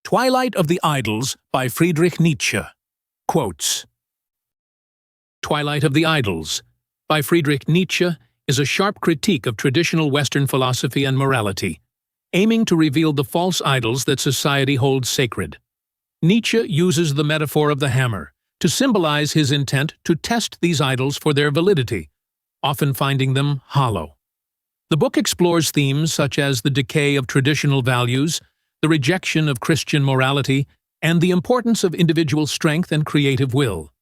Twilight of the Idols by Friedrich Nietzsche. Quotes. Twilight of the Idols by Friedrich Nietzsche is a sharp critique of traditional Western philosophy and morality, aiming to reveal the false idols that society holds sacred. Nietzsche uses the metaphor of the hammer to symbolize his intent to test these idols for their validity, often finding them hollow. The book explores themes such as the decay of traditional values, the rejection of Christian morality, and the importance of individual strength and creative will.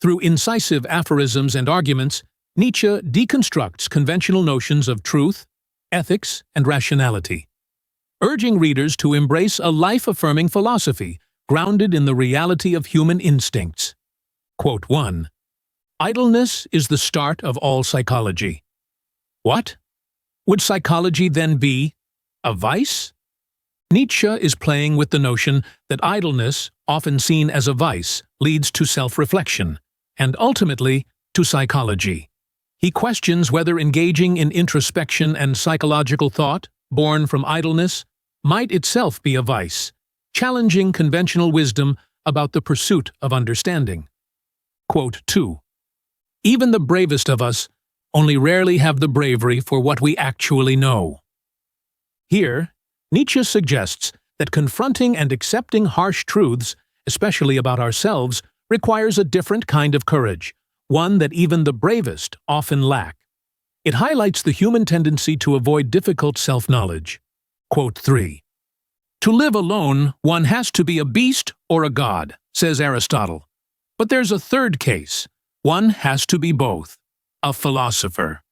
Through incisive aphorisms and arguments, Nietzsche deconstructs conventional notions of truth, ethics, and rationality, urging readers to embrace a life-affirming philosophy grounded in the reality of human instincts. Quote 1. Idleness is the start of all psychology. What? Would psychology then be a vice? Nietzsche is playing with the notion that idleness, often seen as a vice, leads to self-reflection, and ultimately to psychology. He questions whether engaging in introspection and psychological thought, born from idleness, might itself be a vice, challenging conventional wisdom about the pursuit of understanding. Quote 2. Even the bravest of us only rarely have the bravery for what we actually know. Here, Nietzsche suggests that confronting and accepting harsh truths, especially about ourselves, requires a different kind of courage, one that even the bravest often lack. It highlights the human tendency to avoid difficult self-knowledge. Quote 3. To live alone, one has to be a beast or a god, says Aristotle. But there's a third case. One has to be both, a philosopher.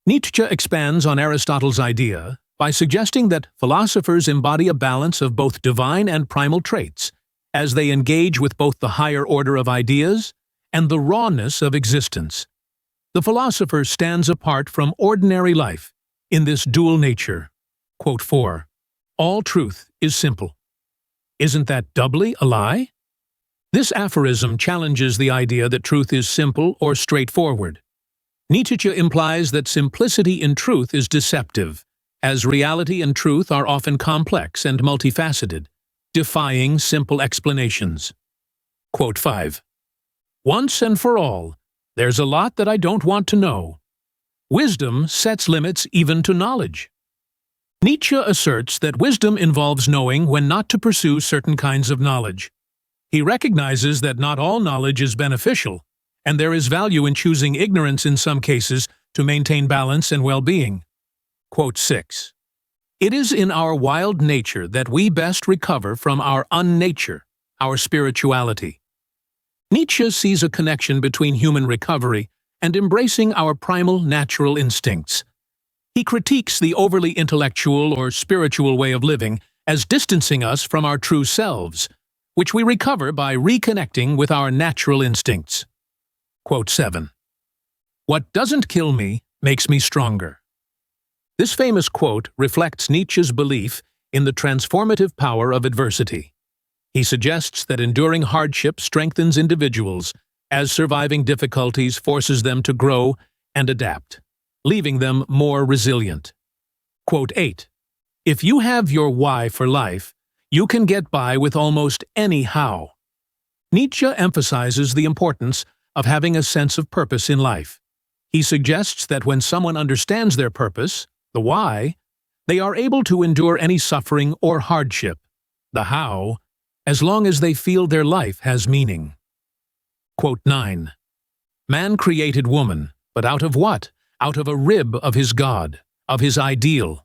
Nietzsche expands on Aristotle's idea by suggesting that philosophers embody a balance of both divine and primal traits, as they engage with both the higher order of ideas and the rawness of existence. The philosopher stands apart from ordinary life in this dual nature. Quote 4. All truth is simple. Isn't that doubly a lie? This aphorism challenges the idea that truth is simple or straightforward. Nietzsche implies that simplicity in truth is deceptive, as reality and truth are often complex and multifaceted, defying simple explanations. Quote 5. Once and for all, there's a lot that I don't want to know. Wisdom sets limits even to knowledge. Nietzsche asserts that wisdom involves knowing when not to pursue certain kinds of knowledge. He recognizes that not all knowledge is beneficial, and there is value in choosing ignorance in some cases to maintain balance and well-being. Quote 6. It is in our wild nature that we best recover from our unnature, our spirituality. Nietzsche sees a connection between human recovery and embracing our primal natural instincts. He critiques the overly intellectual or spiritual way of living as distancing us from our true selves, which we recover by reconnecting with our natural instincts. Quote 7. What doesn't kill me makes me stronger. This famous quote reflects Nietzsche's belief in the transformative power of adversity. He suggests that enduring hardship strengthens individuals, as surviving difficulties forces them to grow and adapt, leaving them more resilient. Quote 8. If you have your why for life, you can get by with almost any how. Nietzsche emphasizes the importance of having a sense of purpose in life. He suggests that when someone understands their purpose, the why, they are able to endure any suffering or hardship, the how, as long as they feel their life has meaning. Quote 9. Man created woman, but out of what? Out of a rib of his God, of his ideal.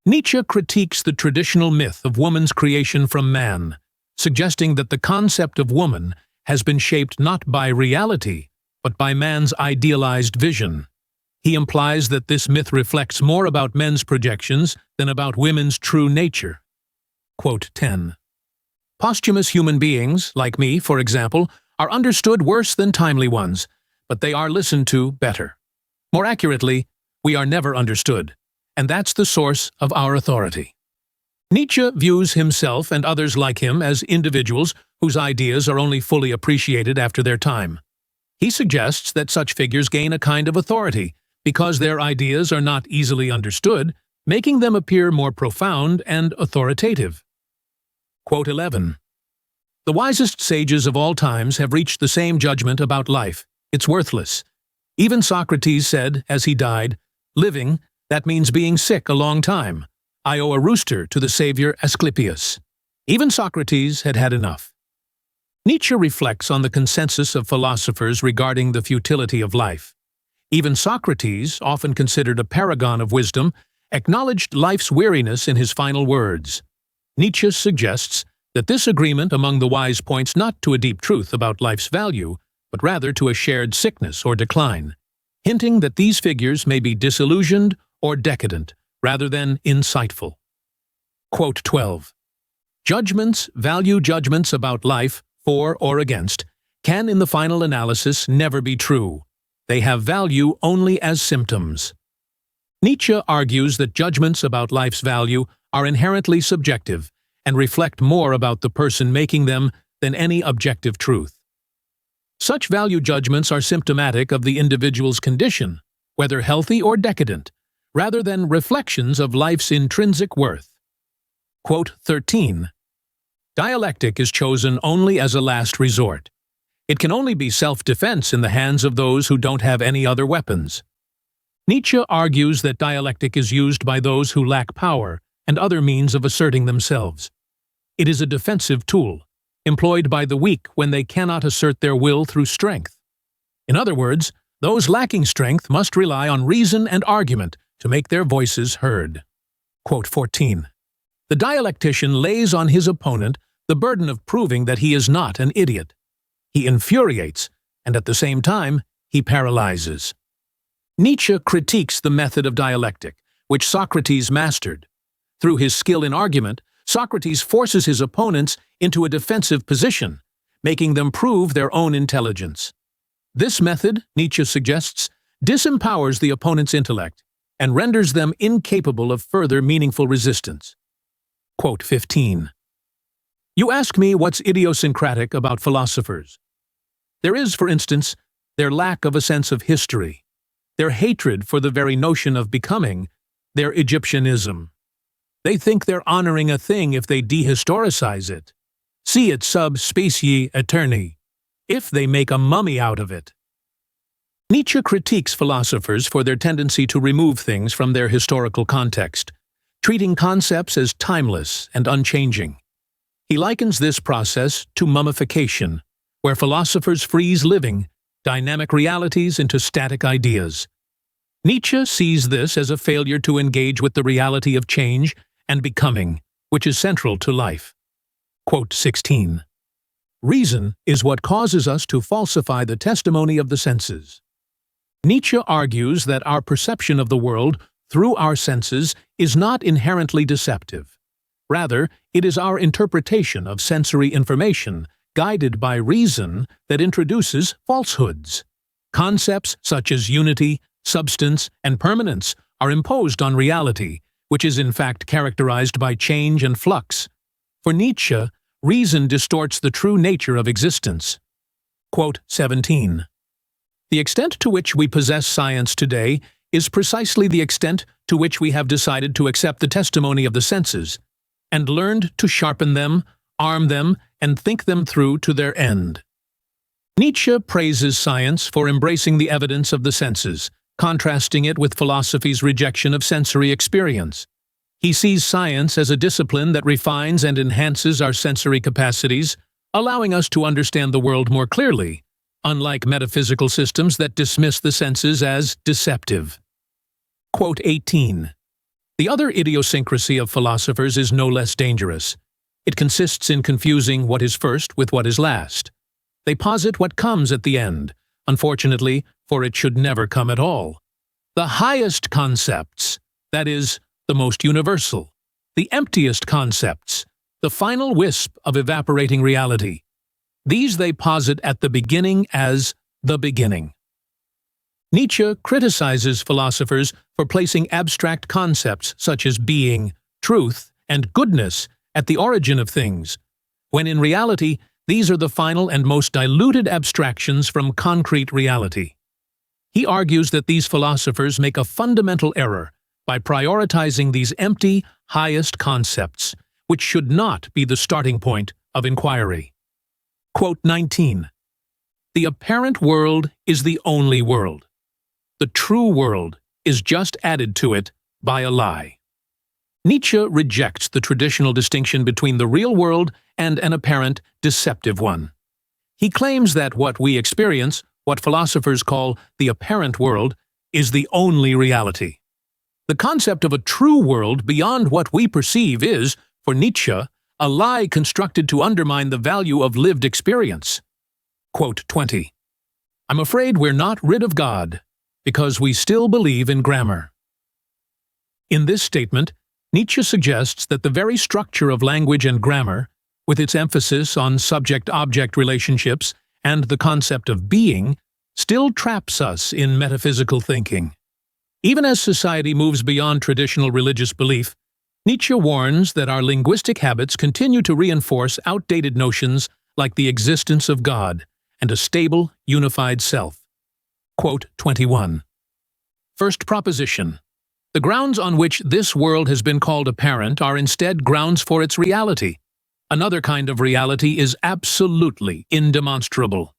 Nietzsche critiques the traditional myth of woman's creation from man, suggesting that the concept of woman has been shaped not by reality, but by man's idealized vision. He implies that this myth reflects more about men's projections than about women's true nature. Quote 10. Posthumous human beings, like me, for example, are understood worse than timely ones, but they are listened to better. More accurately, we are never understood, and that's the source of our authority. Nietzsche views himself and others like him as individuals whose ideas are only fully appreciated after their time. He suggests that such figures gain a kind of authority because their ideas are not easily understood, making them appear more profound and authoritative. Quote 11. The wisest sages of all times have reached the same judgment about life. It's worthless. Even Socrates said, as he died, "Living, that means being sick a long time. I owe a rooster to the savior Asclepius." Even Socrates had had enough. Nietzsche reflects on the consensus of philosophers regarding the futility of life. Even Socrates, often considered a paragon of wisdom, acknowledged life's weariness in his final words. Nietzsche suggests that this agreement among the wise points not to a deep truth about life's value, but rather to a shared sickness or decline, hinting that these figures may be disillusioned or decadent, rather than insightful. Quote 12. Value judgments about life, for or against, can in the final analysis never be true. They have value only as symptoms. Nietzsche argues that judgments about life's value are inherently subjective and reflect more about the person making them than any objective truth. Such value judgments are symptomatic of the individual's condition, whether healthy or decadent, rather than reflections of life's intrinsic worth. Quote 13. Dialectic is chosen only as a last resort. It can only be self-defense in the hands of those who don't have any other weapons. Nietzsche argues that dialectic is used by those who lack power and other means of asserting themselves. It is a defensive tool, employed by the weak when they cannot assert their will through strength. In other words, those lacking strength must rely on reason and argument to make their voices heard. Quote 14. The dialectician lays on his opponent the burden of proving that he is not an idiot. He infuriates, and at the same time, he paralyzes. Nietzsche critiques the method of dialectic, which Socrates mastered. Through his skill in argument, Socrates forces his opponents into a defensive position, making them prove their own intelligence. This method, Nietzsche suggests, disempowers the opponent's intellect and renders them incapable of further meaningful resistance. Quote 15. You ask me what's idiosyncratic about philosophers. There is, for instance, their lack of a sense of history, their hatred for the very notion of becoming, their Egyptianism. They think they're honoring a thing if they dehistoricize it. See it sub specie aeterni, if they make a mummy out of it. Nietzsche critiques philosophers for their tendency to remove things from their historical context, treating concepts as timeless and unchanging. He likens this process to mummification, where philosophers freeze living, dynamic realities into static ideas. Nietzsche sees this as a failure to engage with the reality of change and becoming, which is central to life. Quote 16. Reason is what causes us to falsify the testimony of the senses. Nietzsche argues that our perception of the world through our senses is not inherently deceptive. Rather, it is our interpretation of sensory information, guided by reason, that introduces falsehoods. Concepts such as unity, substance, and permanence are imposed on reality, which is in fact characterized by change and flux. For Nietzsche, reason distorts the true nature of existence. Quote 17. The extent to which we possess science today is precisely the extent to which we have decided to accept the testimony of the senses, and learned to sharpen them, arm them, and think them through to their end. Nietzsche praises science for embracing the evidence of the senses, contrasting it with philosophy's rejection of sensory experience. He sees science as a discipline that refines and enhances our sensory capacities, allowing us to understand the world more clearly, unlike metaphysical systems that dismiss the senses as deceptive. Quote 18. The other idiosyncrasy of philosophers is no less dangerous. It consists in confusing what is first with what is last. They posit what comes at the end, unfortunately, for it should never come at all. The highest concepts, that is, the most universal, the emptiest concepts, the final wisp of evaporating reality. These they posit at the beginning as the beginning. Nietzsche criticizes philosophers for placing abstract concepts such as being, truth, and goodness at the origin of things, when in reality These are the final and most diluted abstractions from concrete reality. He argues that these philosophers make a fundamental error by prioritizing these empty, highest concepts, which should not be the starting point of inquiry. Quote 19. The apparent world is the only world. The true world is just added to it by a lie. Nietzsche rejects the traditional distinction between the real world and an apparent, deceptive one. He claims that what we experience, what philosophers call the apparent world, is the only reality. The concept of a true world beyond what we perceive is, for Nietzsche, a lie constructed to undermine the value of lived experience. Quote 20. I'm afraid we're not rid of God, because we still believe in grammar. In this statement, Nietzsche suggests that the very structure of language and grammar, with its emphasis on subject-object relationships and the concept of being, still traps us in metaphysical thinking. Even as society moves beyond traditional religious belief, Nietzsche warns that our linguistic habits continue to reinforce outdated notions like the existence of God and a stable, unified self. Quote 21. First proposition. The grounds on which this world has been called apparent are instead grounds for its reality. Another kind of reality is absolutely indemonstrable.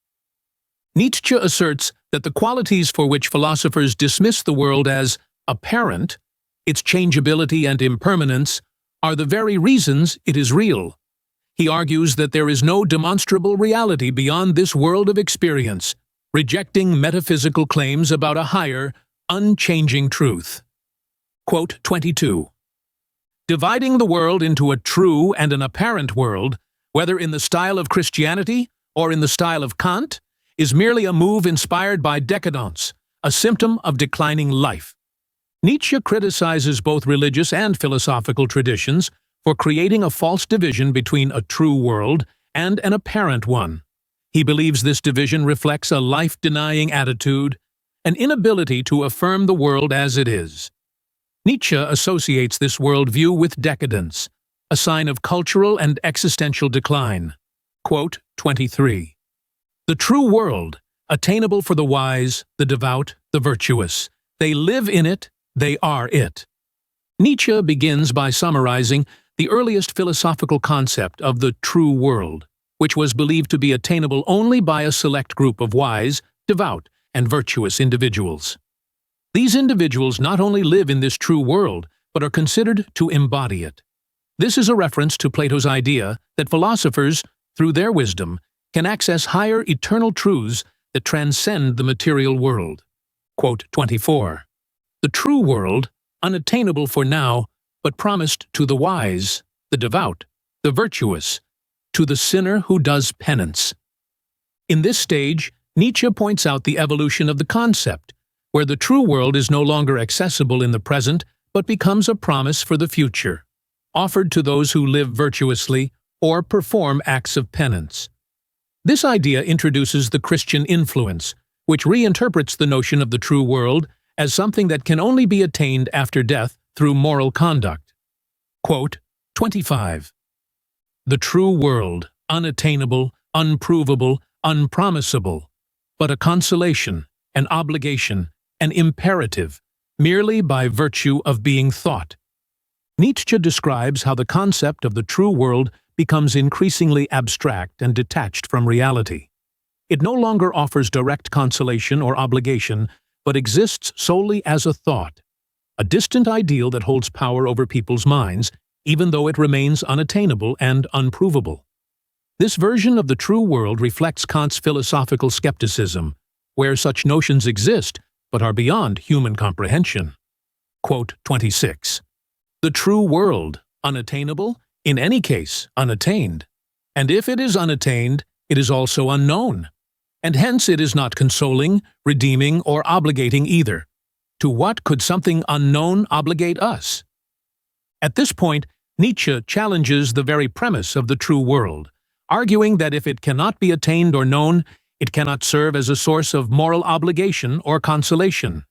Nietzsche asserts that the qualities for which philosophers dismiss the world as apparent, its changeability and impermanence, are the very reasons it is real. He argues that there is no demonstrable reality beyond this world of experience, rejecting metaphysical claims about a higher, unchanging truth. Quote 22. Dividing the world into a true and an apparent world, whether in the style of Christianity or in the style of Kant, is merely a move inspired by decadence, a symptom of declining life. Nietzsche criticizes both religious and philosophical traditions for creating a false division between a true world and an apparent one. He believes this division reflects a life-denying attitude, an inability to affirm the world as it is. Nietzsche associates this worldview with decadence, a sign of cultural and existential decline. Quote 23. The true world, attainable for the wise, the devout, the virtuous. They live in it, they are it. Nietzsche begins by summarizing the earliest philosophical concept of the true world, which was believed to be attainable only by a select group of wise, devout, and virtuous individuals. These individuals not only live in this true world, but are considered to embody it. This is a reference to Plato's idea that philosophers, through their wisdom, can access higher eternal truths that transcend the material world. Quote 24. The true world, unattainable for now, but promised to the wise, the devout, the virtuous, to the sinner who does penance. In this stage, Nietzsche points out the evolution of the concept, where the true world is no longer accessible in the present, but becomes a promise for the future, offered to those who live virtuously or perform acts of penance. This idea introduces the Christian influence, which reinterprets the notion of the true world as something that can only be attained after death through moral conduct. Quote 25. The true world, unattainable, unprovable, unpromisable, but a consolation, an obligation, an imperative, merely by virtue of being thought. Nietzsche describes how the concept of the true world becomes increasingly abstract and detached from reality. It no longer offers direct consolation or obligation, but exists solely as a thought, a distant ideal that holds power over people's minds, even though it remains unattainable and unprovable. This version of the true world reflects Kant's philosophical skepticism, where such notions exist but are beyond human comprehension. Quote 26. The true world, unattainable, in any case unattained. And if it is unattained, it is also unknown. And hence it is not consoling, redeeming, or obligating either. To what could something unknown obligate us? At this point, Nietzsche challenges the very premise of the true world, arguing that if it cannot be attained or known, it cannot serve as a source of moral obligation or consolation.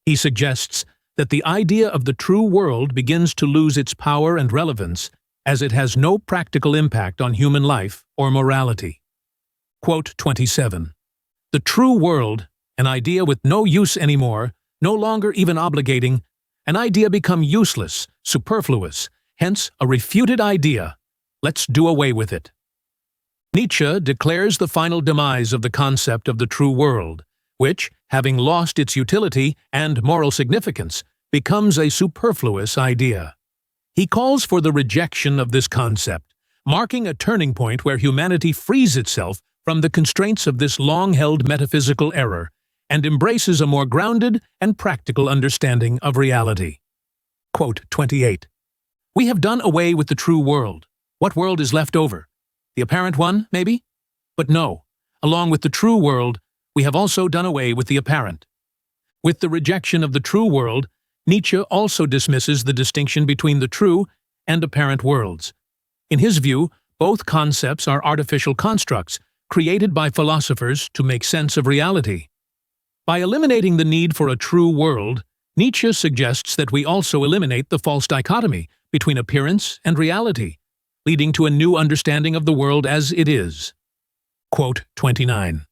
He suggests that the idea of the true world begins to lose its power and relevance as it has no practical impact on human life or morality. Quote 27. The true world, an idea with no use anymore, no longer even obligating, an idea become useless, superfluous, hence a refuted idea. Let's do away with it. Nietzsche declares the final demise of the concept of the true world, which, having lost its utility and moral significance, becomes a superfluous idea. He calls for the rejection of this concept, marking a turning point where humanity frees itself from the constraints of this long-held metaphysical error and embraces a more grounded and practical understanding of reality. Quote 28. We have done away with the true world. What world is left over? The apparent one, maybe? But no, along with the true world, we have also done away with the apparent. With the rejection of the true world, Nietzsche also dismisses the distinction between the true and apparent worlds. In his view, both concepts are artificial constructs created by philosophers to make sense of reality. By eliminating the need for a true world, Nietzsche suggests that we also eliminate the false dichotomy between appearance and reality, leading to a new understanding of the world as it is. Quote 29.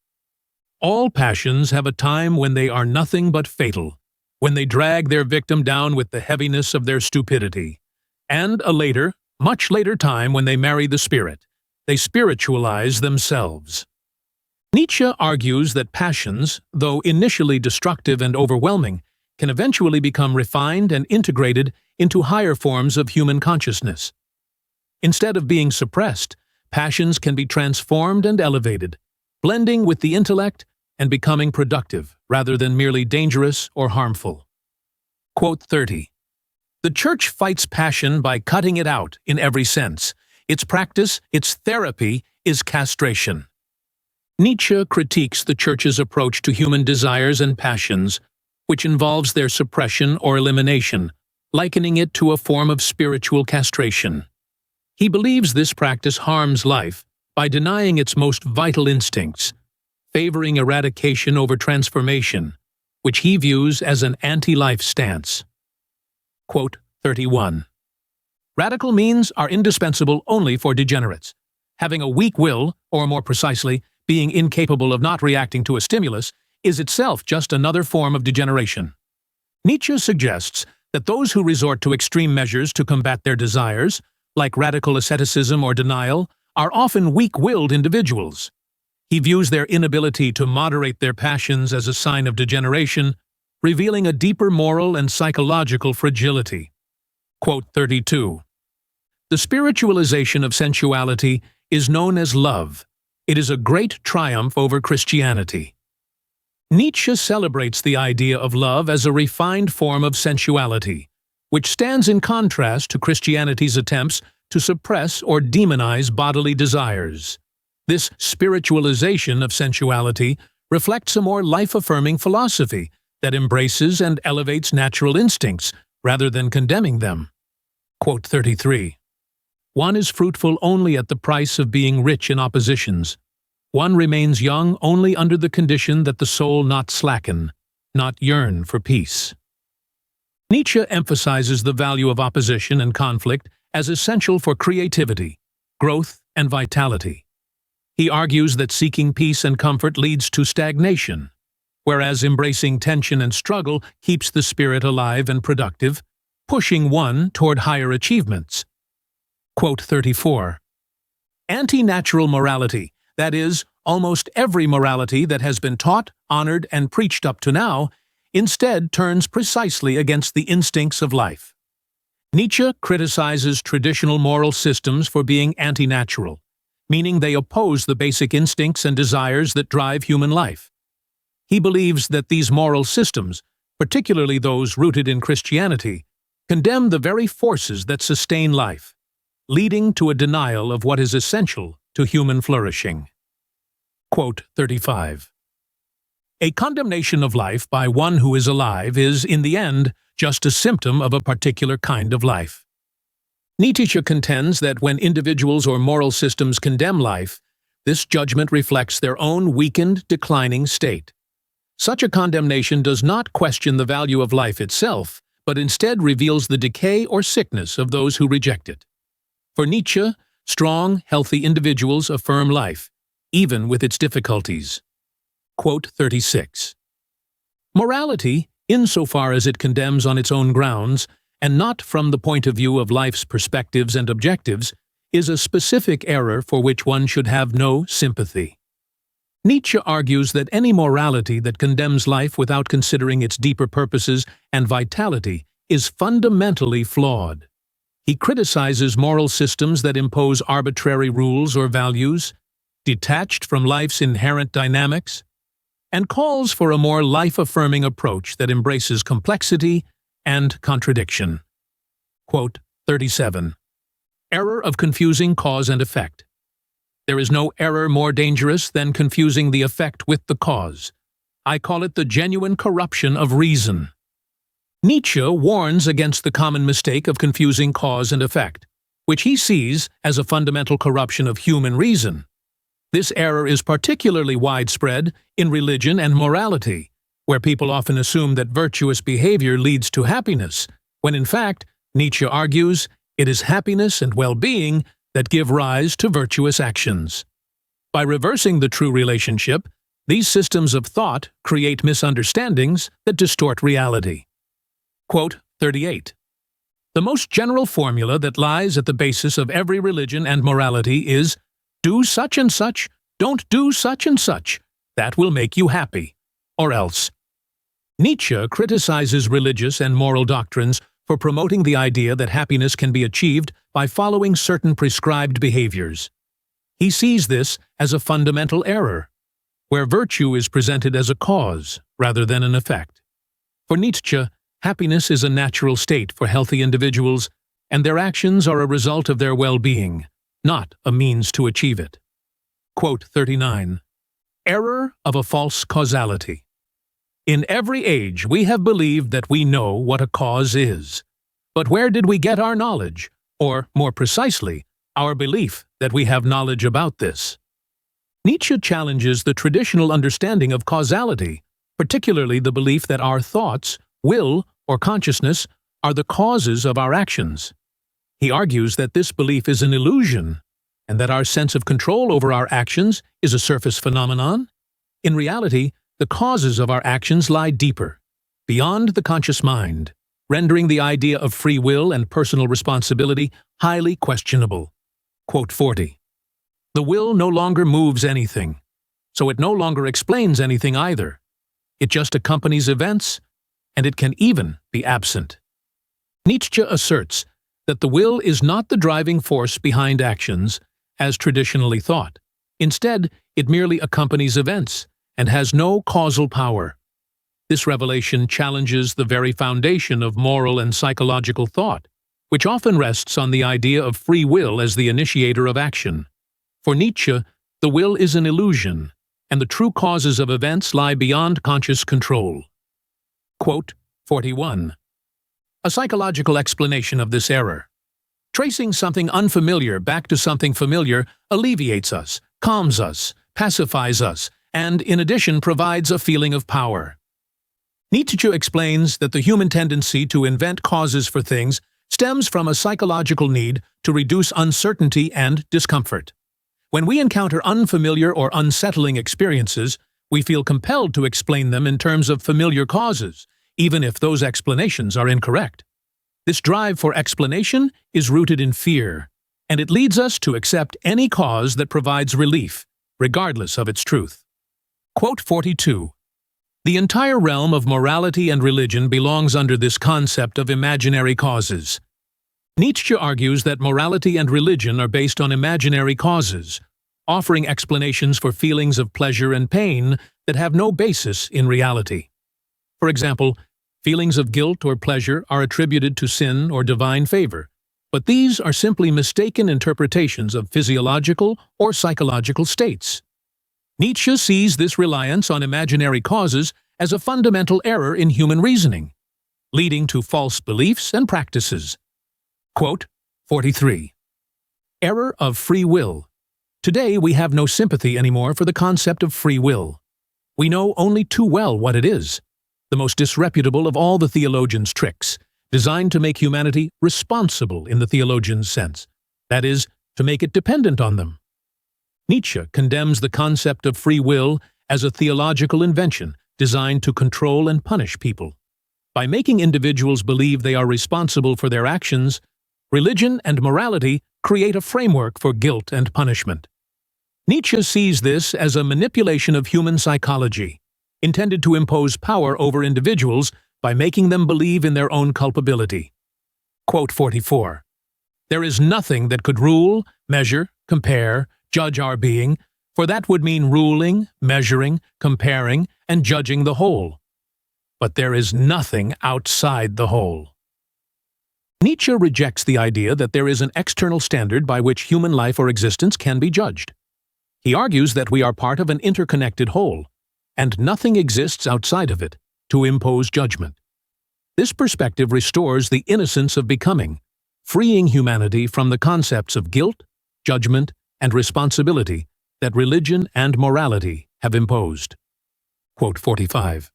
All passions have a time when they are nothing but fatal, when they drag their victim down with the heaviness of their stupidity, and a later, much later time when they marry the spirit. They spiritualize themselves. Nietzsche argues that passions, though initially destructive and overwhelming, can eventually become refined and integrated into higher forms of human consciousness. Instead of being suppressed, passions can be transformed and elevated, blending with the intellect and becoming productive rather than merely dangerous or harmful. Quote 30. The Church fights passion by cutting it out in every sense. Its practice, its therapy, is castration. Nietzsche critiques the Church's approach to human desires and passions, which involves their suppression or elimination, likening it to a form of spiritual castration. He believes this practice harms life by denying its most vital instincts, favoring eradication over transformation, which he views as an anti-life stance. Quote 31. Radical means are indispensable only for degenerates. Having a weak will, or more precisely, being incapable of not reacting to a stimulus, is itself just another form of degeneration. Nietzsche suggests that those who resort to extreme measures to combat their desires, like radical asceticism or denial, are often weak-willed individuals. He views their inability to moderate their passions as a sign of degeneration, revealing a deeper moral and psychological fragility. Quote 32. The spiritualization of sensuality is known as love. It is a great triumph over Christianity. Nietzsche celebrates the idea of love as a refined form of sensuality, which stands in contrast to Christianity's attempts to suppress or demonize bodily desires. This spiritualization of sensuality reflects a more life-affirming philosophy that embraces and elevates natural instincts rather than condemning them. Quote 33. One is fruitful only at the price of being rich in oppositions. One remains young only under the condition that the soul not slacken, not yearn for peace. Nietzsche emphasizes the value of opposition and conflict as essential for creativity, growth, and vitality. He argues that seeking peace and comfort leads to stagnation, whereas embracing tension and struggle keeps the spirit alive and productive, pushing one toward higher achievements. Quote 34. Anti-natural morality, that is, almost every morality that has been taught, honored, and preached up to now, instead turns precisely against the instincts of life. Nietzsche criticizes traditional moral systems for being anti-natural, meaning they oppose the basic instincts and desires that drive human life. He believes that these moral systems, particularly those rooted in Christianity, condemn the very forces that sustain life, leading to a denial of what is essential to human flourishing. Quote 35. A condemnation of life by one who is alive is, in the end, just a symptom of a particular kind of life. Nietzsche contends that when individuals or moral systems condemn life, this judgment reflects their own weakened, declining state. Such a condemnation does not question the value of life itself, but instead reveals the decay or sickness of those who reject it. For Nietzsche, strong, healthy individuals affirm life, even with its difficulties. Quote 36. Morality, insofar as it condemns on its own grounds, and not from the point of view of life's perspectives and objectives, is a specific error for which one should have no sympathy. Nietzsche argues that any morality that condemns life without considering its deeper purposes and vitality is fundamentally flawed. He criticizes moral systems that impose arbitrary rules or values, detached from life's inherent dynamics, and calls for a more life-affirming approach that embraces complexity and contradiction. Quote 37. Error of confusing cause and effect. There is no error more dangerous than confusing the effect with the cause. I call it the genuine corruption of reason. Nietzsche warns against the common mistake of confusing cause and effect, which he sees as a fundamental corruption of human reason. This error is particularly widespread in religion and morality, where people often assume that virtuous behavior leads to happiness, when in fact, Nietzsche argues, it is happiness and well-being that give rise to virtuous actions. By reversing the true relationship, these systems of thought create misunderstandings that distort reality. Quote 38. The most general formula that lies at the basis of every religion and morality is, do such and such, don't do such and such. That will make you happy. Or else. Nietzsche criticizes religious and moral doctrines for promoting the idea that happiness can be achieved by following certain prescribed behaviors. He sees this as a fundamental error, where virtue is presented as a cause rather than an effect. For Nietzsche, happiness is a natural state for healthy individuals, and their actions are a result of their well-being, not a means to achieve it. Quote 39. Error of a false causality. In every age we have believed that we know what a cause is. But where did we get our knowledge, or, more precisely, our belief that we have knowledge about this? Nietzsche challenges the traditional understanding of causality, particularly the belief that our thoughts, will, or consciousness are the causes of our actions. He argues that this belief is an illusion, and that our sense of control over our actions is a surface phenomenon. In reality, the causes of our actions lie deeper, beyond the conscious mind, rendering the idea of free will and personal responsibility highly questionable. Quote 40. The will no longer moves anything, so it no longer explains anything either. It just accompanies events, and it can even be absent. Nietzsche asserts that the will is not the driving force behind actions, as traditionally thought. Instead, it merely accompanies events, and has no causal power. This revelation challenges the very foundation of moral and psychological thought, which often rests on the idea of free will as the initiator of action. For Nietzsche, the will is an illusion, and the true causes of events lie beyond conscious control. Quote 41. A psychological explanation of this error. Tracing something unfamiliar back to something familiar alleviates us, calms us, pacifies us, and, in addition, provides a feeling of power. Nietzsche explains that the human tendency to invent causes for things stems from a psychological need to reduce uncertainty and discomfort. When we encounter unfamiliar or unsettling experiences, we feel compelled to explain them in terms of familiar causes, even if those explanations are incorrect. This drive for explanation is rooted in fear, and it leads us to accept any cause that provides relief, regardless of its truth. Quote 42. The entire realm of morality and religion belongs under this concept of imaginary causes. Nietzsche argues that morality and religion are based on imaginary causes, offering explanations for feelings of pleasure and pain that have no basis in reality. For example, feelings of guilt or pleasure are attributed to sin or divine favor, but these are simply mistaken interpretations of physiological or psychological states. Nietzsche sees this reliance on imaginary causes as a fundamental error in human reasoning, leading to false beliefs and practices. Quote 43. Error of free will. Today we have no sympathy anymore for the concept of free will. We know only too well what it is, the most disreputable of all the theologian's tricks, designed to make humanity responsible in the theologian's sense. that is, to make it dependent on them. Nietzsche condemns the concept of free will as a theological invention designed to control and punish people. By making individuals believe they are responsible for their actions, religion and morality create a framework for guilt and punishment. Nietzsche sees this as a manipulation of human psychology, intended to impose power over individuals by making them believe in their own culpability. Quote 44. There is nothing that could rule, measure, compare, judge our being, for that would mean ruling, measuring, comparing, and judging the whole. But there is nothing outside the whole. Nietzsche rejects the idea that there is an external standard by which human life or existence can be judged. He argues that we are part of an interconnected whole, and nothing exists outside of it to impose judgment. This perspective restores the innocence of becoming, freeing humanity from the concepts of guilt, judgment, and responsibility that religion and morality have imposed. Quote 45.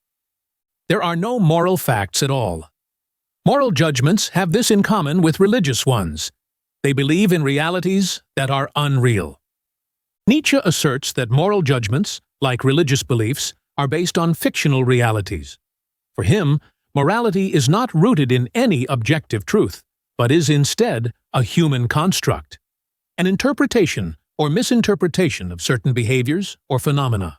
There are no moral facts at all. Moral judgments have this in common with religious ones. They believe in realities that are unreal. Nietzsche asserts that moral judgments, like religious beliefs, are based on fictional realities. For him, morality is not rooted in any objective truth, but is instead a human construct, an interpretation or misinterpretation of certain behaviors or phenomena.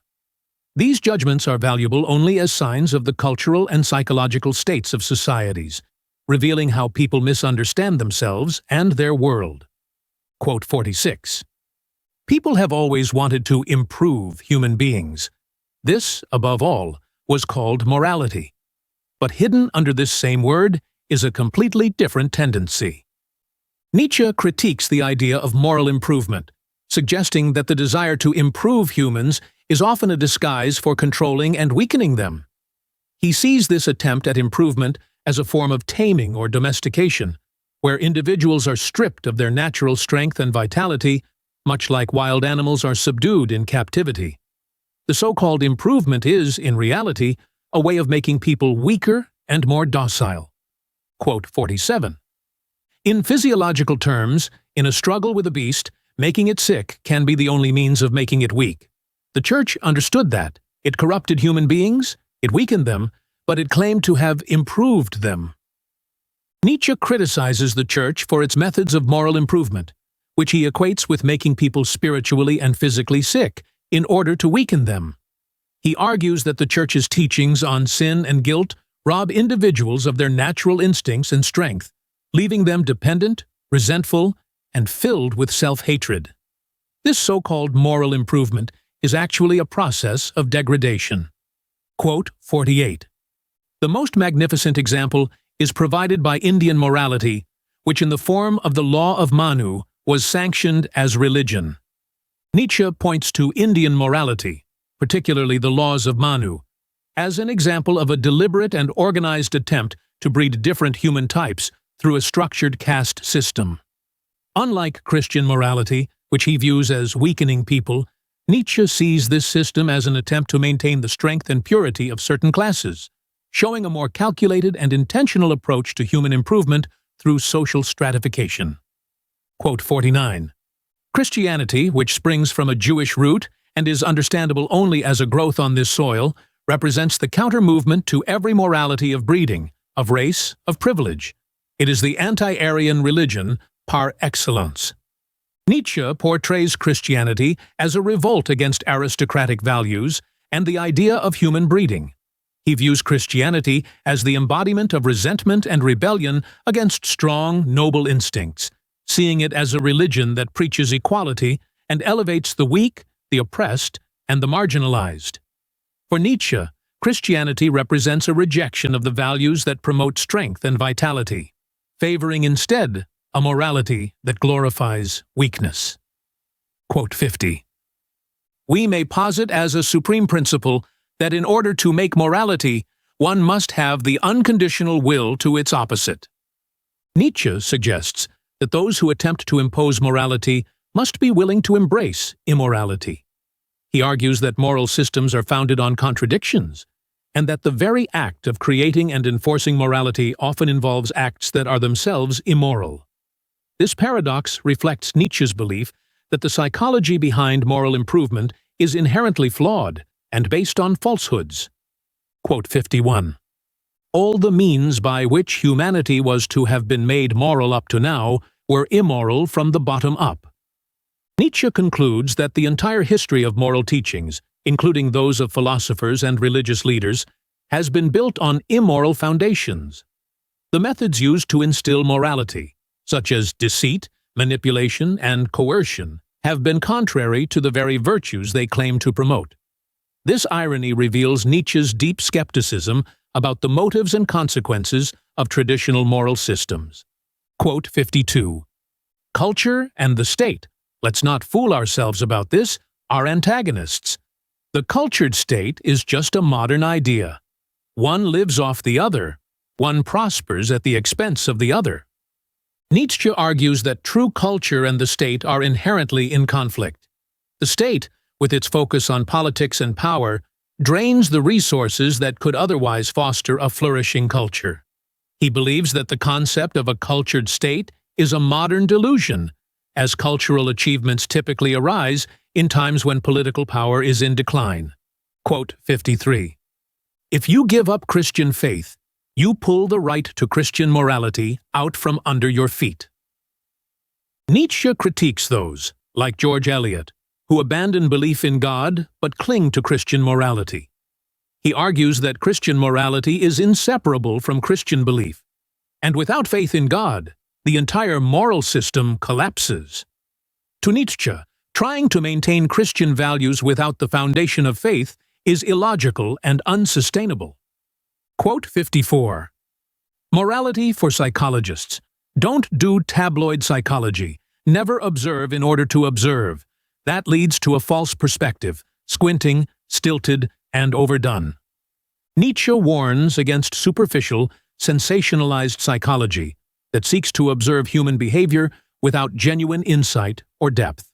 These judgments are valuable only as signs of the cultural and psychological states of societies, revealing how people misunderstand themselves and their world. Quote 46. People have always wanted to improve human beings. This, above all, was called morality. But hidden under this same word is a completely different tendency. Nietzsche critiques the idea of moral improvement, suggesting that the desire to improve humans is often a disguise for controlling and weakening them. He sees this attempt at improvement as a form of taming or domestication, where individuals are stripped of their natural strength and vitality, much like wild animals are subdued in captivity. The so-called improvement is, in reality, a way of making people weaker and more docile. Quote 47. In physiological terms, in a struggle with a beast, making it sick can be the only means of making it weak. The Church understood that. It corrupted human beings, it weakened them, but it claimed to have improved them. Nietzsche criticizes the Church for its methods of moral improvement, which he equates with making people spiritually and physically sick in order to weaken them. He argues that the Church's teachings on sin and guilt rob individuals of their natural instincts and strength, leaving them dependent, resentful, and filled with self-hatred. This so-called moral improvement is actually a process of degradation. Quote 48. The most magnificent example is provided by Indian morality, which in the form of the law of Manu was sanctioned as religion. Nietzsche points to Indian morality, particularly the laws of Manu, as an example of a deliberate and organized attempt to breed different human types through a structured caste system. Unlike Christian morality, which he views as weakening people, Nietzsche sees this system as an attempt to maintain the strength and purity of certain classes, showing a more calculated and intentional approach to human improvement through social stratification. Quote 49. Christianity, which springs from a Jewish root and is understandable only as a growth on this soil, represents the counter-movement to every morality of breeding, of race, of privilege. It is the anti-Aryan religion par excellence. Nietzsche portrays Christianity as a revolt against aristocratic values and the idea of human breeding. He views Christianity as the embodiment of resentment and rebellion against strong, noble instincts, seeing it as a religion that preaches equality and elevates the weak, the oppressed, and the marginalized. For Nietzsche, Christianity represents a rejection of the values that promote strength and vitality, favoring instead a morality that glorifies weakness. Quote 50. We may posit as a supreme principle that in order to make morality, one must have the unconditional will to its opposite. Nietzsche suggests that those who attempt to impose morality must be willing to embrace immorality. He argues that moral systems are founded on contradictions, and that the very act of creating and enforcing morality often involves acts that are themselves immoral. This paradox reflects Nietzsche's belief that the psychology behind moral improvement is inherently flawed and based on falsehoods. Quote 51. All the means by which humanity was to have been made moral up to now were immoral from the bottom up. Nietzsche concludes that the entire history of moral teachings, including those of philosophers and religious leaders, has been built on immoral foundations. The methods used to instill morality, such as deceit, manipulation, and coercion, have been contrary to the very virtues they claim to promote. This irony reveals Nietzsche's deep skepticism about the motives and consequences of traditional moral systems. Quote 52. Culture and the state, let's not fool ourselves about this, are antagonists. The cultured state is just a modern idea. One lives off the other. One prospers at the expense of the other. Nietzsche argues that true culture and the state are inherently in conflict. The state, with its focus on politics and power, drains the resources that could otherwise foster a flourishing culture. He believes that the concept of a cultured state is a modern delusion, as cultural achievements typically arise in times when political power is in decline. Quote 53. If you give up Christian faith, you pull the right to Christian morality out from under your feet. Nietzsche critiques those, like George Eliot, who abandon belief in God but cling to Christian morality. He argues that Christian morality is inseparable from Christian belief, and without faith in God, the entire moral system collapses. To Nietzsche, trying to maintain Christian values without the foundation of faith is illogical and unsustainable. Quote 54. Morality for psychologists. Don't do tabloid psychology. Never observe in order to observe. That leads to a false perspective, squinting, stilted, and overdone. Nietzsche warns against superficial, sensationalized psychology that seeks to observe human behavior without genuine insight or depth.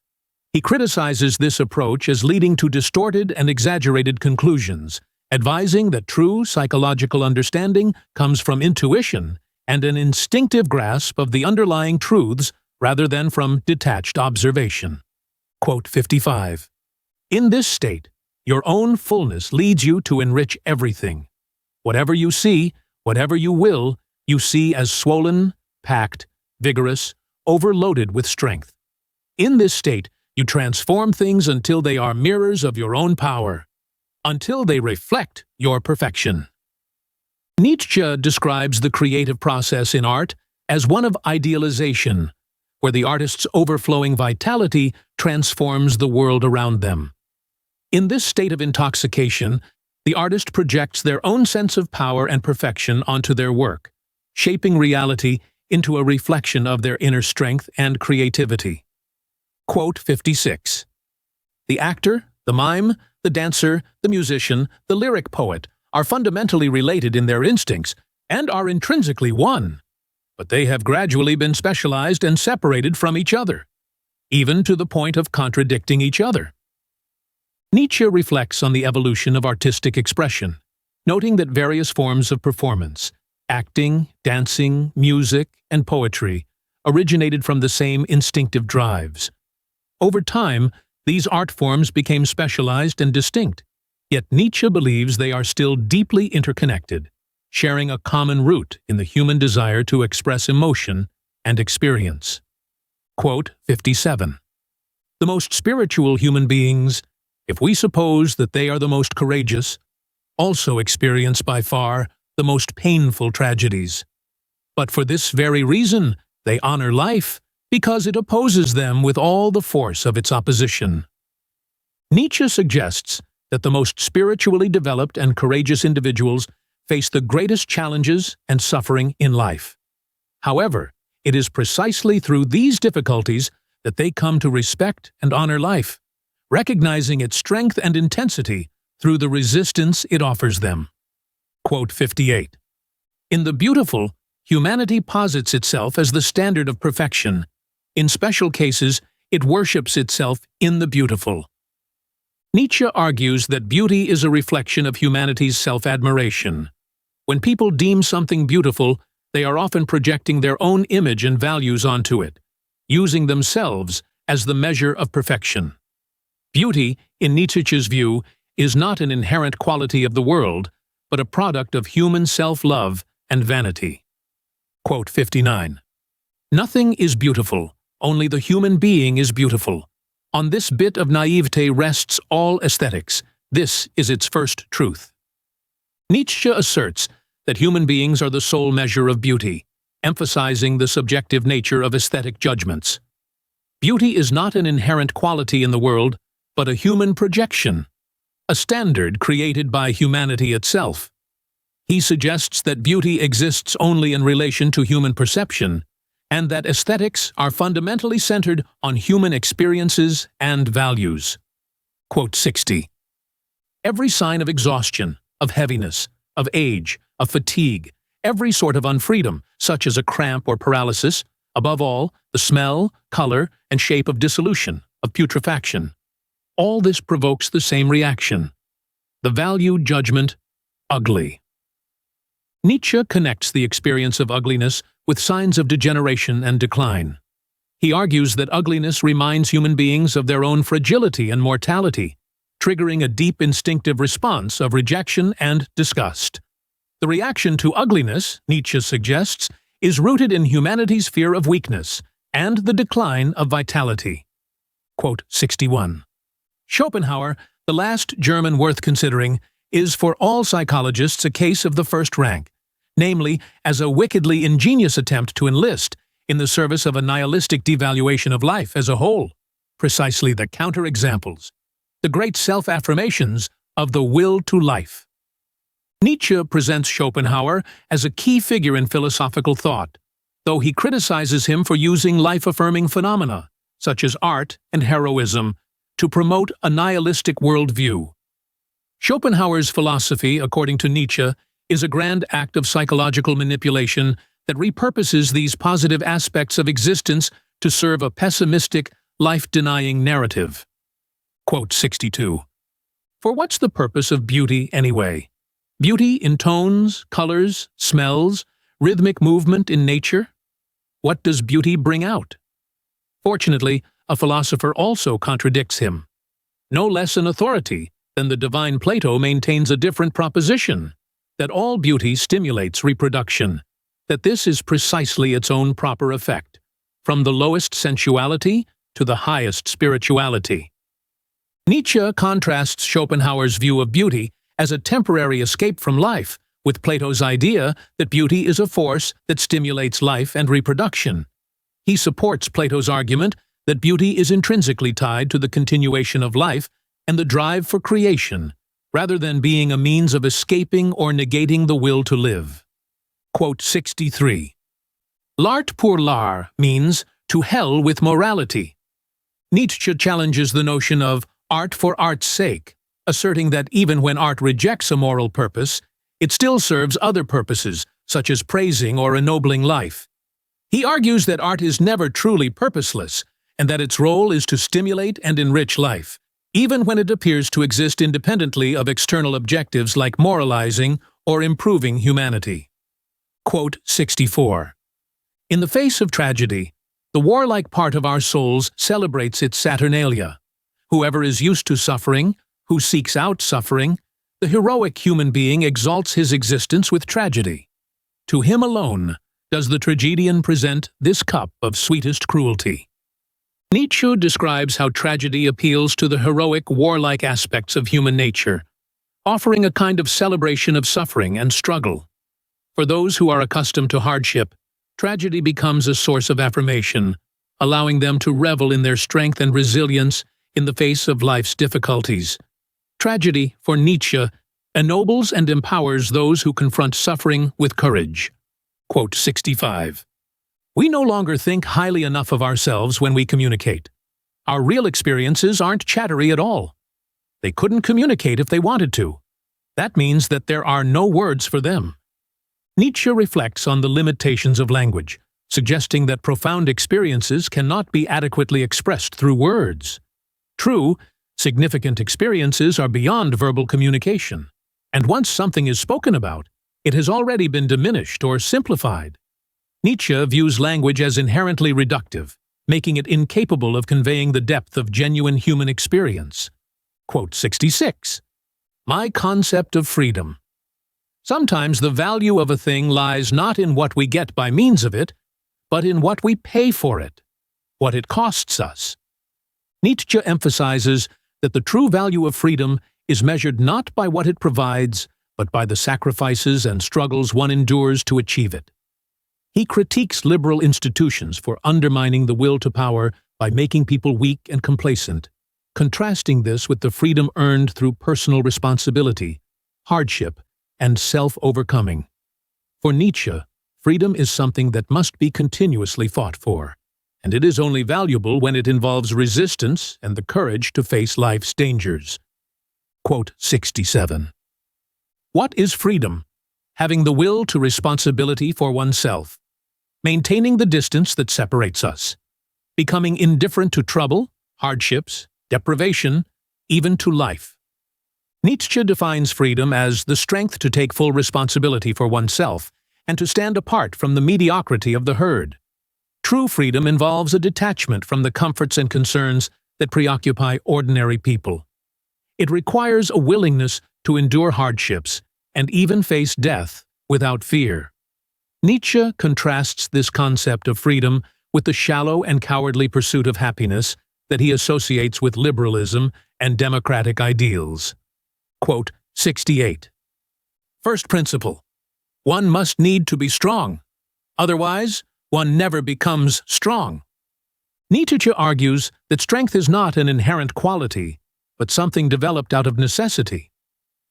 He criticizes this approach as leading to distorted and exaggerated conclusions, advising that true psychological understanding comes from intuition and an instinctive grasp of the underlying truths rather than from detached observation. Quote 55. In this state, your own fullness leads you to enrich everything. Whatever you see, whatever you will, you see as swollen, packed, vigorous, overloaded with strength. In this state, you transform things until they are mirrors of your own power, until they reflect your perfection. Nietzsche describes the creative process in art as one of idealization, where the artist's overflowing vitality transforms the world around them. In this state of intoxication, the artist projects their own sense of power and perfection onto their work, shaping reality into a reflection of their inner strength and creativity. Quote 56. The actor, the mime, the dancer, the musician, the lyric poet are fundamentally related in their instincts and are intrinsically one, but they have gradually been specialized and separated from each other, even to the point of contradicting each other. Nietzsche reflects on the evolution of artistic expression, noting that various forms of performance, acting, dancing, music, and poetry, originated from the same instinctive drives. Over time, these art forms became specialized and distinct, yet Nietzsche believes they are still deeply interconnected, sharing a common root in the human desire to express emotion and experience. Quote 57. The most spiritual human beings, if we suppose that they are the most courageous, also experience by far the most painful tragedies. But for this very reason, they honor life, because it opposes them with all the force of its opposition. Nietzsche suggests that the most spiritually developed and courageous individuals face the greatest challenges and suffering in life. However, it is precisely through these difficulties that they come to respect and honor life, recognizing its strength and intensity through the resistance it offers them. Quote 58. In the beautiful, humanity posits itself as the standard of perfection. In special cases, it worships itself in the beautiful. Nietzsche argues that beauty is a reflection of humanity's self-admiration. When people deem something beautiful, they are often projecting their own image and values onto it, using themselves as the measure of perfection. Beauty, in Nietzsche's view, is not an inherent quality of the world, but a product of human self-love and vanity. Quote 59. Nothing is beautiful, only the human being is beautiful. On this bit of naivete rests all aesthetics. This is its first truth. Nietzsche asserts that human beings are the sole measure of beauty, emphasizing the subjective nature of aesthetic judgments. Beauty is not an inherent quality in the world, but a human projection, a standard created by humanity itself. He suggests that beauty exists only in relation to human perception, and that aesthetics are fundamentally centered on human experiences and values. Quote 60. Every sign of exhaustion, of heaviness, of age, of fatigue, every sort of unfreedom, such as a cramp or paralysis, above all, the smell, color, and shape of dissolution, of putrefaction. All this provokes the same reaction. The value judgment, ugly. Nietzsche connects the experience of ugliness with signs of degeneration and decline. He argues that ugliness reminds human beings of their own fragility and mortality, triggering a deep instinctive response of rejection and disgust. The reaction to ugliness, Nietzsche suggests, is rooted in humanity's fear of weakness and the decline of vitality. Quote 61. Schopenhauer, the last German worth considering, is for all psychologists a case of the first rank, namely as a wickedly ingenious attempt to enlist in the service of a nihilistic devaluation of life as a whole, precisely the counterexamples, the great self-affirmations of the will to life. Nietzsche presents Schopenhauer as a key figure in philosophical thought, though he criticizes him for using life-affirming phenomena, such as art and heroism, to promote a nihilistic worldview. Schopenhauer's philosophy, according to Nietzsche, is a grand act of psychological manipulation that repurposes these positive aspects of existence to serve a pessimistic, life-denying narrative. Quote 62. For what's the purpose of beauty anyway? Beauty in tones, colors, smells, rhythmic movement in nature? What does beauty bring out? Fortunately, a philosopher also contradicts him. No less an authority than the divine Plato maintains a different proposition, that all beauty stimulates reproduction, that this is precisely its own proper effect, from the lowest sensuality to the highest spirituality. Nietzsche contrasts Schopenhauer's view of beauty as a temporary escape from life with Plato's idea that beauty is a force that stimulates life and reproduction. He supports Plato's argument that beauty is intrinsically tied to the continuation of life and the drive for creation, rather than being a means of escaping or negating the will to live. Quote 63. L'art pour l'art means to hell with morality. Nietzsche challenges the notion of art for art's sake, asserting that even when art rejects a moral purpose, it still serves other purposes, such as praising or ennobling life. He argues that art is never truly purposeless, and that its role is to stimulate and enrich life, even when it appears to exist independently of external objectives like moralizing or improving humanity. Quote 64. In the face of tragedy, the warlike part of our souls celebrates its Saturnalia. Whoever is used to suffering, who seeks out suffering, the heroic human being exalts his existence with tragedy. To him alone does the tragedian present this cup of sweetest cruelty. Nietzsche describes how tragedy appeals to the heroic, warlike aspects of human nature, offering a kind of celebration of suffering and struggle. For those who are accustomed to hardship, tragedy becomes a source of affirmation, allowing them to revel in their strength and resilience in the face of life's difficulties. Tragedy, for Nietzsche, ennobles and empowers those who confront suffering with courage. Quote 65. We no longer think highly enough of ourselves when we communicate. Our real experiences aren't chattery at all. They couldn't communicate if they wanted to. That means that there are no words for them. Nietzsche reflects on the limitations of language, suggesting that profound experiences cannot be adequately expressed through words. True, significant experiences are beyond verbal communication, and once something is spoken about, it has already been diminished or simplified. Nietzsche views language as inherently reductive, making it incapable of conveying the depth of genuine human experience. Quote 66. My concept of freedom. Sometimes the value of a thing lies not in what we get by means of it, but in what we pay for it, what it costs us. Nietzsche emphasizes that the true value of freedom is measured not by what it provides, but by the sacrifices and struggles one endures to achieve it. He critiques liberal institutions for undermining the will to power by making people weak and complacent, contrasting this with the freedom earned through personal responsibility, hardship, and self-overcoming. For Nietzsche, freedom is something that must be continuously fought for, and it is only valuable when it involves resistance and the courage to face life's dangers. Quote 67. What is freedom? Having the will to responsibility for oneself, maintaining the distance that separates us, becoming indifferent to trouble, hardships, deprivation, even to life. Nietzsche defines freedom as the strength to take full responsibility for oneself and to stand apart from the mediocrity of the herd. True freedom involves a detachment from the comforts and concerns that preoccupy ordinary people. It requires a willingness to endure hardships and even face death without fear. Nietzsche contrasts this concept of freedom with the shallow and cowardly pursuit of happiness that he associates with liberalism and democratic ideals. Quote 68. First principle. One must need to be strong. Otherwise, one never becomes strong. Nietzsche argues that strength is not an inherent quality, but something developed out of necessity.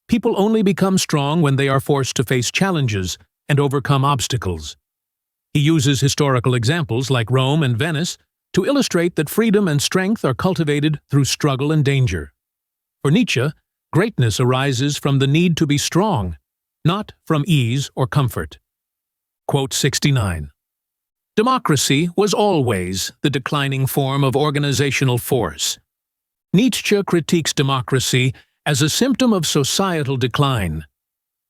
People only become strong when they are forced to face challenges and overcome obstacles. He uses historical examples like Rome and Venice to illustrate that freedom and strength are cultivated through struggle and danger. For Nietzsche, greatness arises from the need to be strong, not from ease or comfort. Quote 69. Democracy was always the declining form of organizational force. Nietzsche critiques democracy as a symptom of societal decline.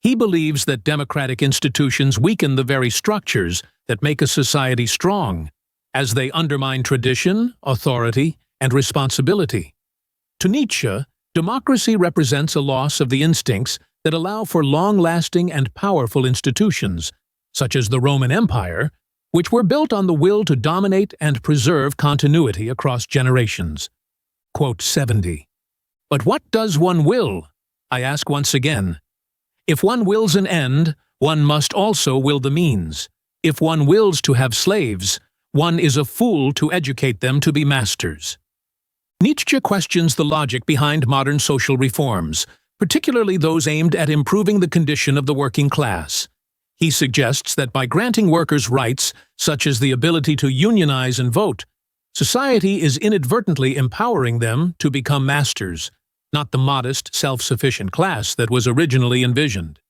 He believes that democratic institutions weaken the very structures that make a society strong, as they undermine tradition, authority, and responsibility. To Nietzsche, democracy represents a loss of the instincts that allow for long-lasting and powerful institutions, such as the Roman Empire, which were built on the will to dominate and preserve continuity across generations. Quote 70. But what does one will? I ask once again. If one wills an end, one must also will the means. If one wills to have slaves, one is a fool to educate them to be masters. Nietzsche questions the logic behind modern social reforms, particularly those aimed at improving the condition of the working class. He suggests that by granting workers rights, such as the ability to unionize and vote, society is inadvertently empowering them to become masters, not the modest, self-sufficient class that was originally envisioned.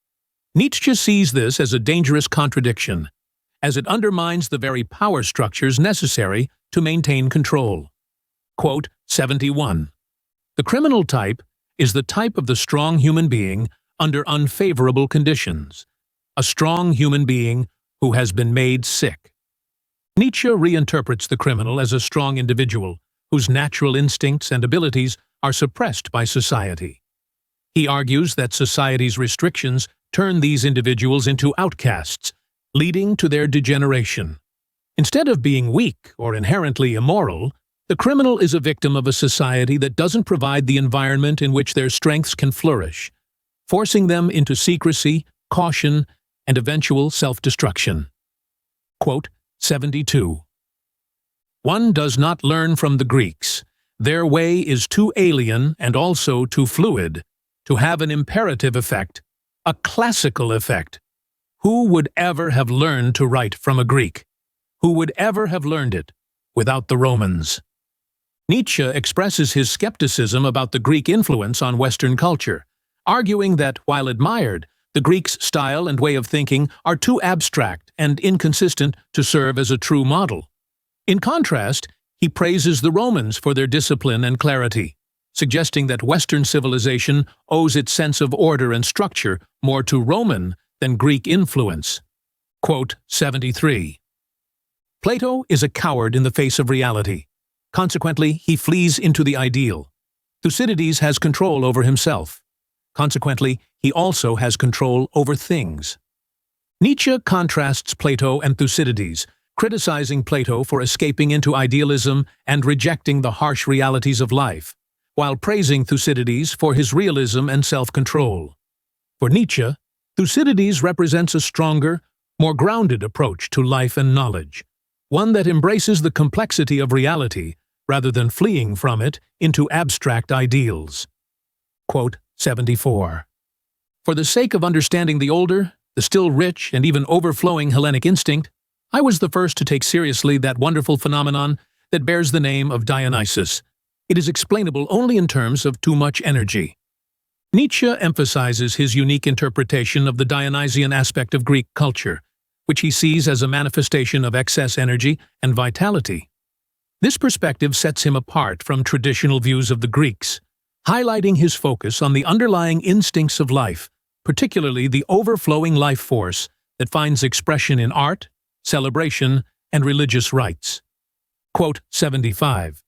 Nietzsche sees this as a dangerous contradiction, as it undermines the very power structures necessary to maintain control. Quote 71. The criminal type is the type of the strong human being under unfavorable conditions, a strong human being who has been made sick. Nietzsche reinterprets the criminal as a strong individual whose natural instincts and abilities are suppressed by society. He argues that society's restrictions turn these individuals into outcasts, leading to their degeneration. Instead of being weak or inherently immoral, the criminal is a victim of a society that doesn't provide the environment in which their strengths can flourish, forcing them into secrecy, caution, and eventual self-destruction. Quote 72. One does not learn from the Greeks. Their way is too alien and also too fluid to have an imperative effect, a classical effect. Who would ever have learned to write from a Greek? Who would ever have learned it without the Romans? Nietzsche expresses his skepticism about the Greek influence on Western culture, arguing that, while admired, the Greeks' style and way of thinking are too abstract and inconsistent to serve as a true model. In contrast, he praises the Romans for their discipline and clarity, suggesting that Western civilization owes its sense of order and structure more to Roman than Greek influence. Quote 73. Plato is a coward in the face of reality. Consequently, he flees into the ideal. Thucydides has control over himself. Consequently, he also has control over things. Nietzsche contrasts Plato and Thucydides, criticizing Plato for escaping into idealism and rejecting the harsh realities of life, while praising Thucydides for his realism and self-control. For Nietzsche, Thucydides represents a stronger, more grounded approach to life and knowledge, one that embraces the complexity of reality rather than fleeing from it into abstract ideals. Quote 74. For the sake of understanding the older, the still rich and even overflowing Hellenic instinct, I was the first to take seriously that wonderful phenomenon that bears the name of Dionysus. It is explainable only in terms of too much energy. Nietzsche emphasizes his unique interpretation of the Dionysian aspect of Greek culture, which he sees as a manifestation of excess energy and vitality. This perspective sets him apart from traditional views of the Greeks, highlighting his focus on the underlying instincts of life, particularly the overflowing life force that finds expression in art, celebration, and religious rites. Quote 75.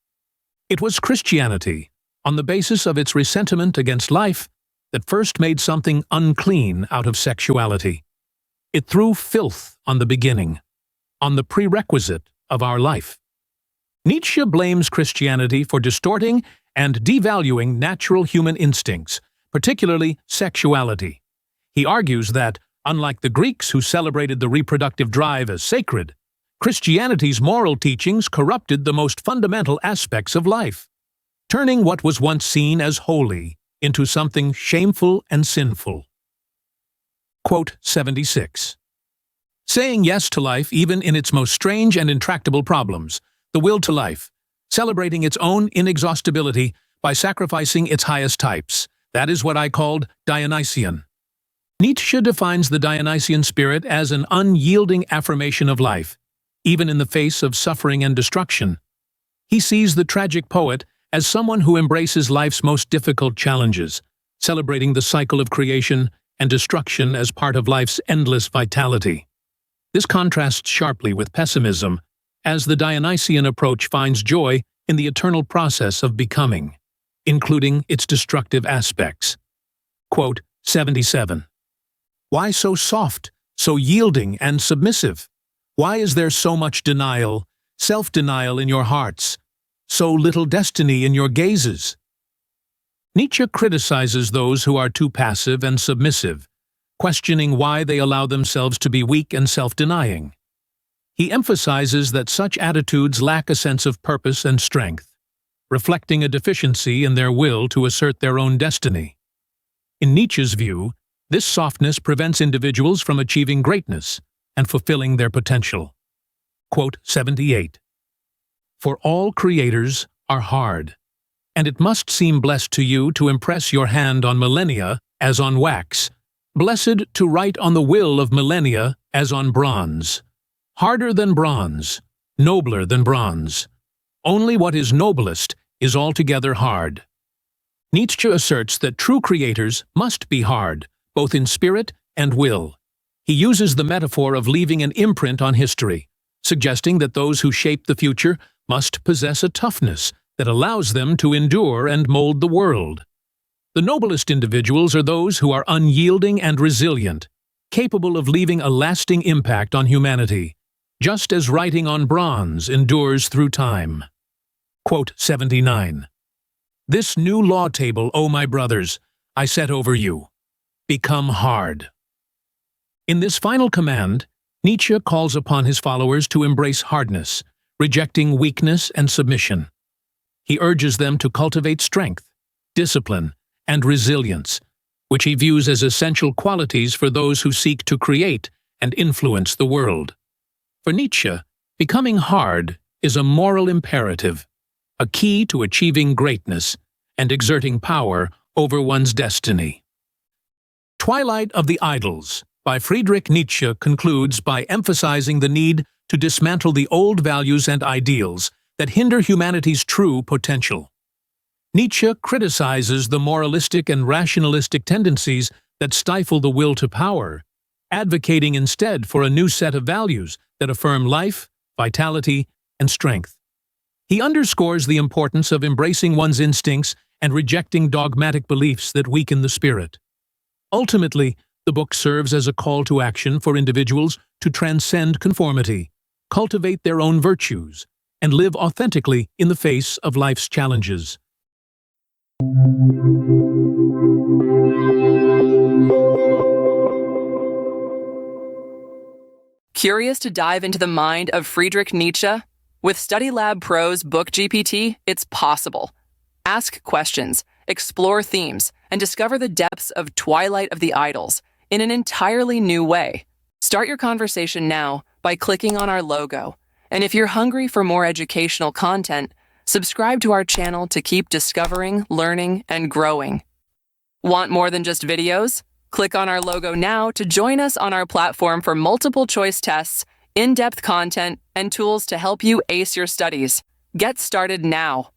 It was Christianity, on the basis of its resentment against life, that first made something unclean out of sexuality. It threw filth on the beginning, on the prerequisite of our life. Nietzsche blames Christianity for distorting and devaluing natural human instincts, particularly sexuality. He argues that, unlike the Greeks who celebrated the reproductive drive as sacred, Christianity's moral teachings corrupted the most fundamental aspects of life, turning what was once seen as holy into something shameful and sinful. Quote 76. Saying yes to life even in its most strange and intractable problems, the will to life, celebrating its own inexhaustibility by sacrificing its highest types, that is what I called Dionysian. Nietzsche defines the Dionysian spirit as an unyielding affirmation of life, even in the face of suffering and destruction. He sees the tragic poet as someone who embraces life's most difficult challenges, celebrating the cycle of creation and destruction as part of life's endless vitality. This contrasts sharply with pessimism, as the Dionysian approach finds joy in the eternal process of becoming, including its destructive aspects. Quote 77. Why so soft, so yielding and submissive? Why is there so much denial, self-denial in your hearts, so little destiny in your gazes? Nietzsche criticizes those who are too passive and submissive, questioning why they allow themselves to be weak and self-denying. He emphasizes that such attitudes lack a sense of purpose and strength, reflecting a deficiency in their will to assert their own destiny. In Nietzsche's view, this softness prevents individuals from achieving greatness and fulfilling their potential. Quote 78. For all creators are hard, and it must seem blessed to you to impress your hand on millennia as on wax, blessed to write on the will of millennia as on bronze. Harder than bronze, nobler than bronze. Only what is noblest is altogether hard. Nietzsche asserts that true creators must be hard, both in spirit and will. He uses the metaphor of leaving an imprint on history, suggesting that those who shape the future must possess a toughness that allows them to endure and mold the world. The noblest individuals are those who are unyielding and resilient, capable of leaving a lasting impact on humanity, just as writing on bronze endures through time. Quote 79. This new law table, O my brothers, I set over you. Become hard. In this final command, Nietzsche calls upon his followers to embrace hardness, rejecting weakness and submission. He urges them to cultivate strength, discipline, and resilience, which he views as essential qualities for those who seek to create and influence the world. For Nietzsche, becoming hard is a moral imperative, a key to achieving greatness and exerting power over one's destiny. Twilight of the Idols by Friedrich Nietzsche concludes by emphasizing the need to dismantle the old values and ideals that hinder humanity's true potential. Nietzsche criticizes the moralistic and rationalistic tendencies that stifle the will to power, advocating instead for a new set of values that affirm life, vitality, and strength. He underscores the importance of embracing one's instincts and rejecting dogmatic beliefs that weaken the spirit. Ultimately, the book serves as a call to action for individuals to transcend conformity, cultivate their own virtues, and live authentically in the face of life's challenges. Curious to dive into the mind of Friedrich Nietzsche? With StudyLab Pro's Book GPT, it's possible. Ask questions, explore themes, and discover the depths of Twilight of the Idols in an entirely new way. Start your conversation now by clicking on our logo. And if you're hungry for more educational content, subscribe to our channel to keep discovering, learning, and growing. Want more than just videos? Click on our logo now to join us on our platform for multiple choice tests, in-depth content, and tools to help you ace your studies. Get started now.